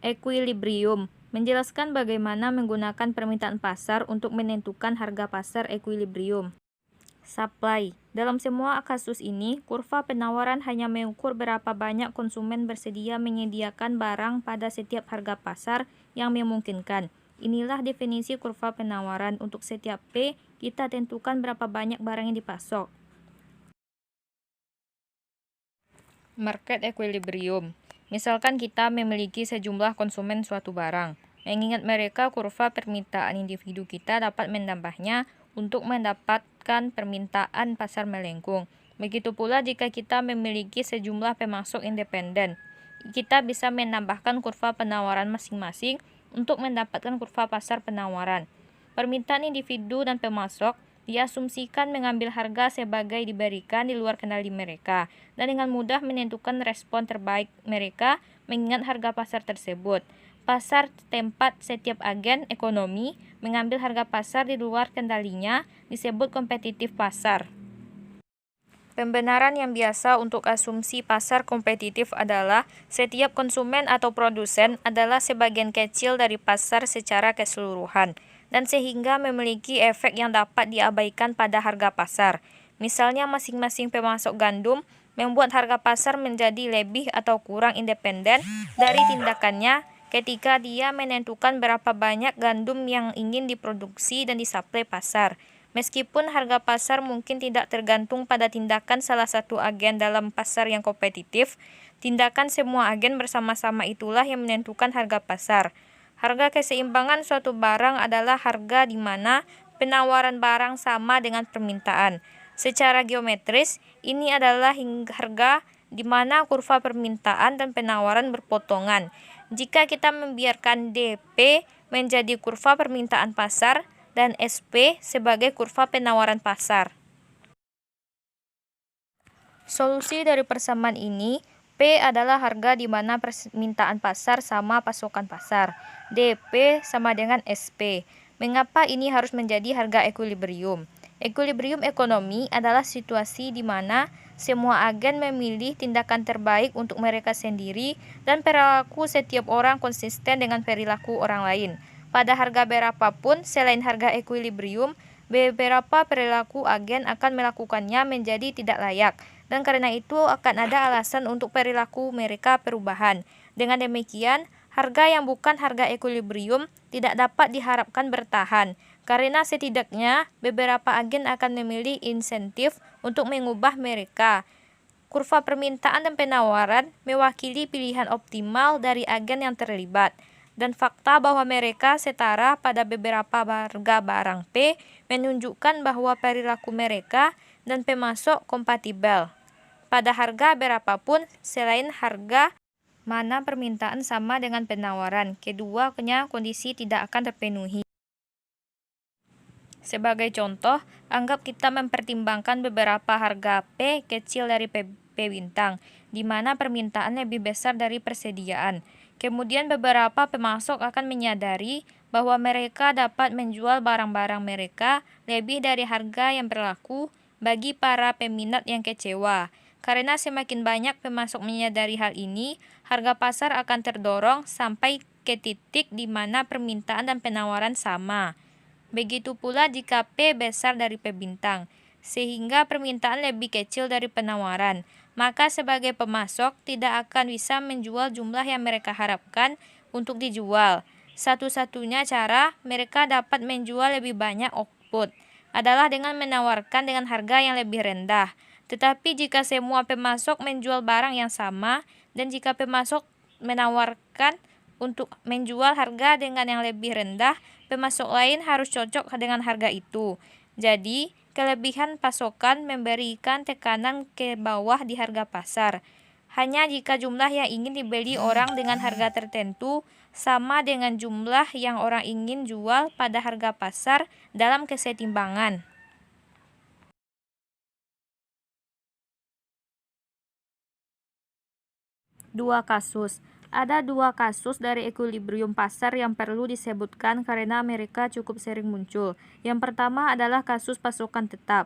Equilibrium menjelaskan bagaimana menggunakan permintaan pasar untuk menentukan harga pasar equilibrium. Supply. Dalam semua kasus ini, kurva penawaran hanya mengukur berapa banyak konsumen bersedia menyediakan barang pada setiap harga pasar yang memungkinkan. Inilah definisi kurva penawaran. Untuk setiap P, kita tentukan berapa banyak barang yang dipasok. Market equilibrium. Misalkan kita memiliki sejumlah konsumen suatu barang. Mengingat mereka, kurva permintaan individu kita dapat menambahnya untuk mendapatkan permintaan pasar melengkung. Begitu pula jika kita memiliki sejumlah pemasok independen. Kita bisa menambahkan kurva penawaran masing-masing untuk mendapatkan kurva pasar penawaran. Permintaan individu dan pemasok diasumsikan mengambil harga sebagai diberikan di luar kendali mereka, dan dengan mudah menentukan respon terbaik mereka mengingat harga pasar tersebut. Pasar tempat setiap agen ekonomi mengambil harga pasar di luar kendalinya disebut kompetitif pasar. Pembenaran yang biasa untuk asumsi pasar kompetitif adalah setiap konsumen atau produsen adalah sebagian kecil dari pasar secara keseluruhan, dan sehingga memiliki efek yang dapat diabaikan pada harga pasar. Misalnya masing-masing pemasok gandum membuat harga pasar menjadi lebih atau kurang independen dari tindakannya ketika dia menentukan berapa banyak gandum yang ingin diproduksi dan disuplai pasar. Meskipun harga pasar mungkin tidak tergantung pada tindakan salah satu agen dalam pasar yang kompetitif, tindakan semua agen bersama-sama itulah yang menentukan harga pasar. Harga keseimbangan suatu barang adalah harga di mana penawaran barang sama dengan permintaan. Secara geometris, ini adalah harga di mana kurva permintaan dan penawaran berpotongan. Jika kita membiarkan DP menjadi kurva permintaan pasar dan SP sebagai kurva penawaran pasar. Solusi dari persamaan ini, P adalah harga di mana permintaan pasar sama pasokan pasar. DP sama dengan SP. Mengapa ini harus menjadi harga equilibrium? Equilibrium ekonomi adalah situasi di mana semua agen memilih tindakan terbaik untuk mereka sendiri dan perilaku setiap orang konsisten dengan perilaku orang lain. Pada harga berapapun selain harga equilibrium, beberapa perilaku agen akan melakukannya menjadi tidak layak, dan karena itu akan ada alasan untuk perilaku mereka perubahan. Dengan demikian, harga yang bukan harga equilibrium tidak dapat diharapkan bertahan, karena setidaknya beberapa agen akan memilih insentif untuk mengubah mereka. Kurva permintaan dan penawaran mewakili pilihan optimal dari agen yang terlibat, dan fakta bahwa mereka setara pada beberapa harga barang P menunjukkan bahwa perilaku mereka dan pemasok kompatibel pada harga berapapun selain harga mana permintaan sama dengan penawaran. Keduanya kondisi tidak akan terpenuhi. Sebagai contoh, anggap kita mempertimbangkan beberapa harga P kecil dari P bintang, di mana permintaan lebih besar dari persediaan. Kemudian beberapa pemasok akan menyadari bahwa mereka dapat menjual barang-barang mereka lebih dari harga yang berlaku bagi para peminat yang kecewa. Karena semakin banyak pemasok menyadari hal ini, harga pasar akan terdorong sampai ke titik di mana permintaan dan penawaran sama. Begitu pula jika P besar dari P bintang, sehingga permintaan lebih kecil dari penawaran, maka sebagai pemasok tidak akan bisa menjual jumlah yang mereka harapkan untuk dijual. Satu-satunya cara mereka dapat menjual lebih banyak output adalah dengan menawarkan dengan harga yang lebih rendah. Tetapi jika semua pemasok menjual barang yang sama, dan jika pemasok menawarkan untuk menjual harga dengan yang lebih rendah, pemasok lain harus cocok dengan harga itu. Jadi, kelebihan pasokan memberikan tekanan ke bawah di harga pasar. Hanya jika jumlah yang ingin dibeli orang dengan harga tertentu sama dengan jumlah yang orang ingin jual pada harga pasar dalam kesetimbangan. Dua kasus. Ada dua kasus dari equilibrium pasar yang perlu disebutkan karena mereka cukup sering muncul. Yang pertama adalah kasus pasokan tetap.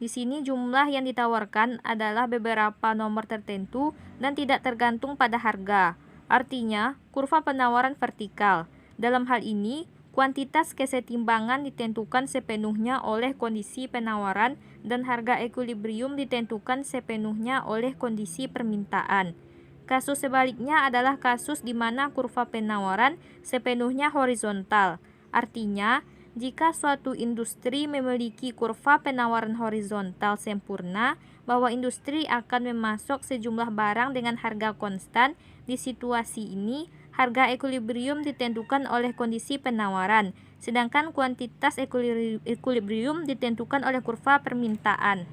Di sini jumlah yang ditawarkan adalah beberapa nomor tertentu dan tidak tergantung pada harga. Artinya, kurva penawaran vertikal. Dalam hal ini, kuantitas kesetimbangan ditentukan sepenuhnya oleh kondisi penawaran dan harga ekuilibrium ditentukan sepenuhnya oleh kondisi permintaan. Kasus sebaliknya adalah kasus di mana kurva penawaran sepenuhnya horizontal. Artinya, jika suatu industri memiliki kurva penawaran horizontal sempurna, bahwa industri akan memasok sejumlah barang dengan harga konstan. Di situasi ini, harga ekuilibrium ditentukan oleh kondisi penawaran, sedangkan kuantitas ekuilibrium ditentukan oleh kurva permintaan.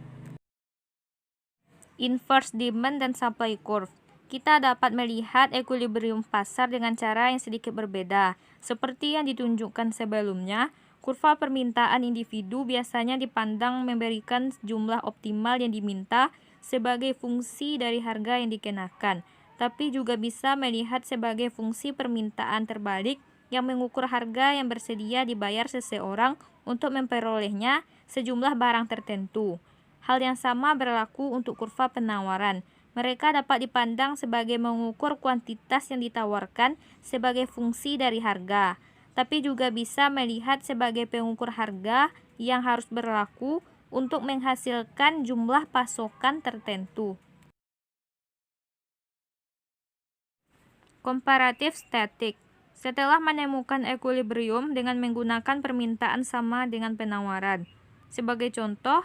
Inverse demand dan supply curve. Kita dapat melihat ekuilibrium pasar dengan cara yang sedikit berbeda. Seperti yang ditunjukkan sebelumnya, kurva permintaan individu biasanya dipandang memberikan jumlah optimal yang diminta sebagai fungsi dari harga yang dikenakan, tapi juga bisa melihat sebagai fungsi permintaan terbalik yang mengukur harga yang bersedia dibayar seseorang untuk memperolehnya sejumlah barang tertentu. Hal yang sama berlaku untuk kurva penawaran. Mereka dapat dipandang sebagai mengukur kuantitas yang ditawarkan sebagai fungsi dari harga, tapi juga bisa melihat sebagai pengukur harga yang harus berlaku untuk menghasilkan jumlah pasokan tertentu. Komparatif statik. Setelah menemukan ekuilibrium dengan menggunakan permintaan sama dengan penawaran. Sebagai contoh,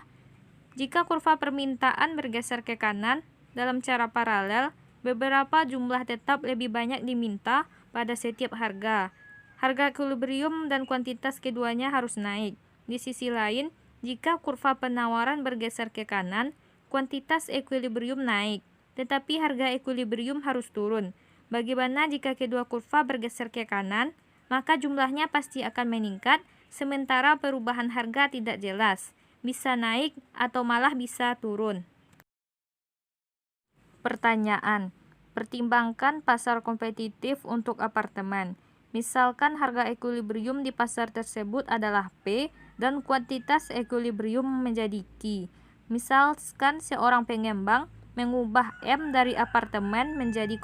jika kurva permintaan bergeser ke kanan dalam cara paralel, beberapa jumlah tetap lebih banyak diminta pada setiap harga. Harga ekuilibrium dan kuantitas keduanya harus naik. Di sisi lain, jika kurva penawaran bergeser ke kanan, kuantitas ekuilibrium naik, tetapi harga ekuilibrium harus turun. Bagaimana jika kedua kurva bergeser ke kanan? Maka jumlahnya pasti akan meningkat, sementara perubahan harga tidak jelas. Bisa naik atau malah bisa turun. Pertanyaan: pertimbangkan pasar kompetitif untuk apartemen. Misalkan harga ekuilibrium di pasar tersebut adalah P dan kuantitas ekuilibrium menjadi Q. Misalkan seorang pengembang mengubah M dari apartemen menjadi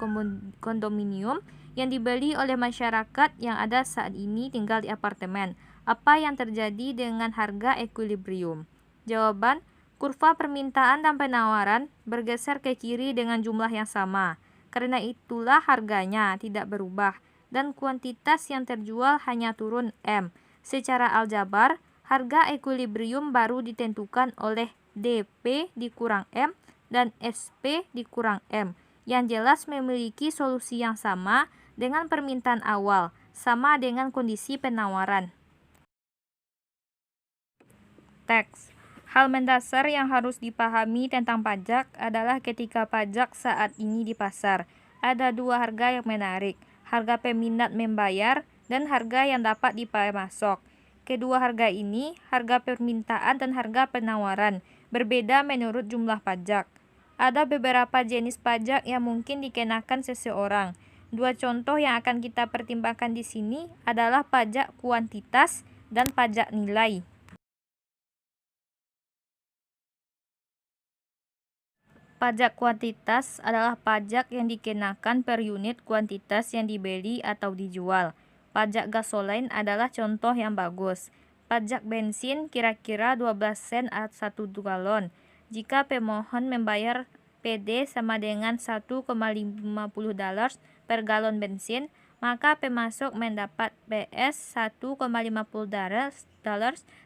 kondominium yang dibeli oleh masyarakat yang ada saat ini tinggal di apartemen. Apa yang terjadi dengan harga ekuilibrium? Jawaban: kurva permintaan dan penawaran bergeser ke kiri dengan jumlah yang sama. Karena itulah harganya tidak berubah dan kuantitas yang terjual hanya turun M. Secara aljabar, harga ekuilibrium baru ditentukan oleh DP dikurang M dan SP dikurang M, yang jelas memiliki solusi yang sama dengan permintaan awal, sama dengan kondisi penawaran. Teks. Hal mendasar yang harus dipahami tentang pajak adalah ketika pajak saat ini di pasar. Ada dua harga yang menarik, harga peminat membayar dan harga yang dapat dimasok. Kedua harga ini, harga permintaan dan harga penawaran, berbeda menurut jumlah pajak. Ada beberapa jenis pajak yang mungkin dikenakan seseorang. Dua contoh yang akan kita pertimbangkan di sini adalah pajak kuantitas dan pajak nilai. Pajak kuantitas adalah pajak yang dikenakan per unit kuantitas yang dibeli atau dijual. Pajak gasolin adalah contoh yang bagus. Pajak bensin kira-kira 12 sen 1 galon. Jika pemohon membayar PD sama dengan $1,50 per galon bensin, maka pemasok mendapat PS $1,50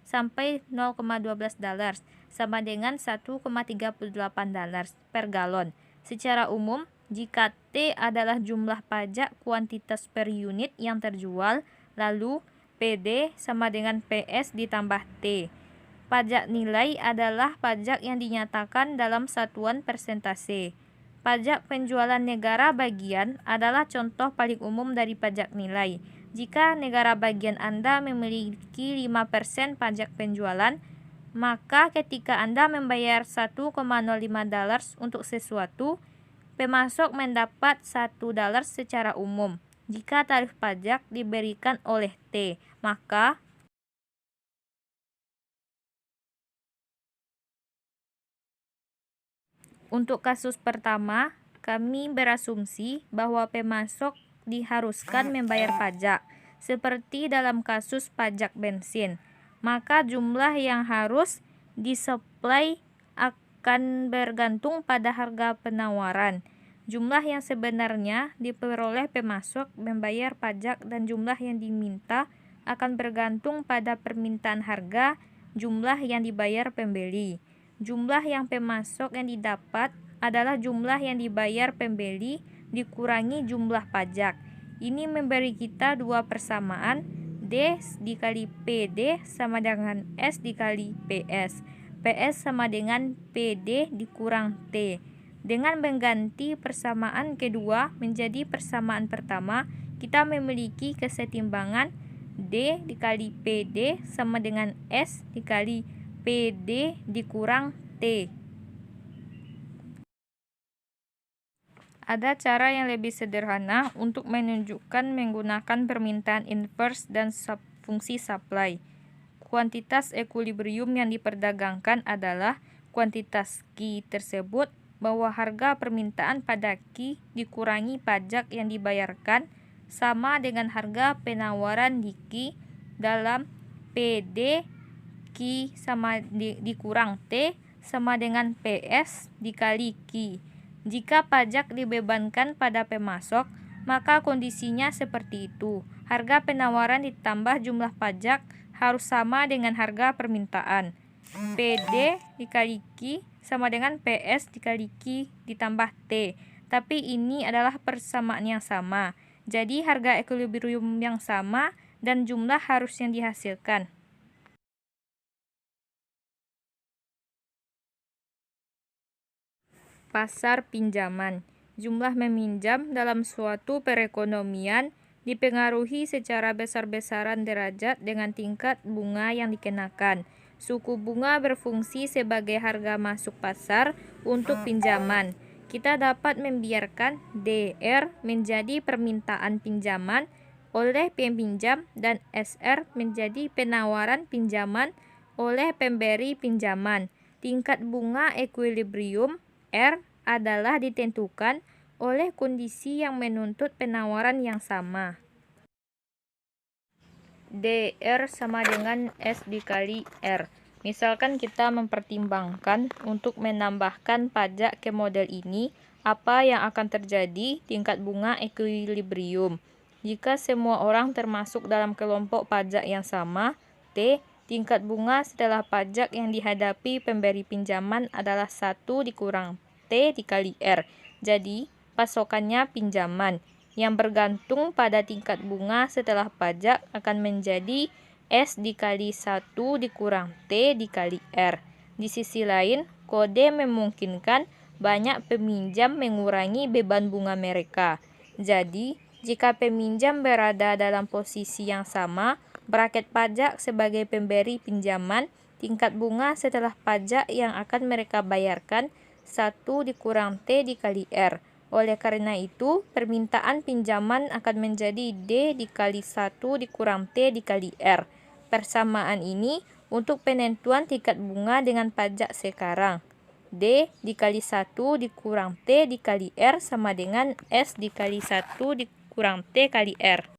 sampai $0,12 sama dengan $1,38 per galon. Secara umum, jika T adalah jumlah pajak kuantitas per unit yang terjual, lalu PD sama dengan PS ditambah T. Pajak nilai adalah pajak yang dinyatakan dalam satuan persentase. Pajak penjualan negara bagian adalah contoh paling umum dari pajak nilai. Jika negara bagian Anda memiliki 5% pajak penjualan, maka ketika Anda membayar $1,05 untuk sesuatu, pemasok mendapat $1 secara umum. Jika tarif pajak diberikan oleh T, maka untuk kasus pertama, kami berasumsi bahwa pemasok diharuskan membayar pajak, seperti dalam kasus pajak bensin. Maka jumlah yang harus disuplai akan bergantung pada harga penawaran. Jumlah yang sebenarnya diperoleh pemasok membayar pajak dan jumlah yang diminta akan bergantung pada permintaan harga, jumlah yang dibayar pembeli. Jumlah yang pemasok yang didapat adalah jumlah yang dibayar pembeli dikurangi jumlah pajak. Ini memberi kita dua persamaan, D dikali PD sama dengan S dikali PS. PS sama dengan PD dikurang T. Dengan mengganti persamaan kedua menjadi persamaan pertama, kita memiliki kesetimbangan D dikali PD sama dengan S dikali PD dikurang T. Ada cara yang lebih sederhana untuk menunjukkan menggunakan permintaan inverse dan fungsi supply. Kuantitas ekuilibrium yang diperdagangkan adalah kuantitas Q tersebut bahwa harga permintaan pada Q dikurangi pajak yang dibayarkan sama dengan harga penawaran di Q dalam PD Q sama dikurang T sama dengan PS dikali Q. Jika pajak dibebankan pada pemasok, maka kondisinya seperti itu. Harga penawaran ditambah jumlah pajak harus sama dengan harga permintaan. PD dikali Q sama dengan PS dikali Q ditambah T. Tapi ini adalah persamaan yang sama. Jadi harga ekuilibrium yang sama dan jumlah harus yang dihasilkan. Pasar pinjaman. Jumlah meminjam dalam suatu perekonomian dipengaruhi secara besar-besaran derajat dengan tingkat bunga yang dikenakan. Suku bunga berfungsi sebagai harga masuk pasar untuk pinjaman. Kita dapat membiarkan DR menjadi permintaan pinjaman oleh peminjam dan SR menjadi penawaran pinjaman oleh pemberi pinjaman. Tingkat bunga ekuilibrium R adalah ditentukan oleh kondisi yang menuntut penawaran yang sama. DR sama dengan S dikali R. Misalkan kita mempertimbangkan untuk menambahkan pajak ke model ini, apa yang akan terjadi tingkat bunga ekuilibrium. Jika semua orang termasuk dalam kelompok pajak yang sama, T, tingkat bunga setelah pajak yang dihadapi pemberi pinjaman adalah 1 dikurang T dikali R. Jadi, pasokannya pinjaman yang bergantung pada tingkat bunga setelah pajak akan menjadi S dikali 1 dikurang T dikali R. Di sisi lain, kode memungkinkan banyak peminjam mengurangi beban bunga mereka. Jadi, jika peminjam berada dalam posisi yang sama, braket pajak sebagai pemberi pinjaman, tingkat bunga setelah pajak yang akan mereka bayarkan 1 dikurang T dikali R. Oleh karena itu, permintaan pinjaman akan menjadi D dikali 1 dikurang T dikali R. Persamaan ini untuk penentuan tingkat bunga dengan pajak sekarang. D dikali 1 dikurang T dikali R sama dengan S dikali 1 dikurang T kali R.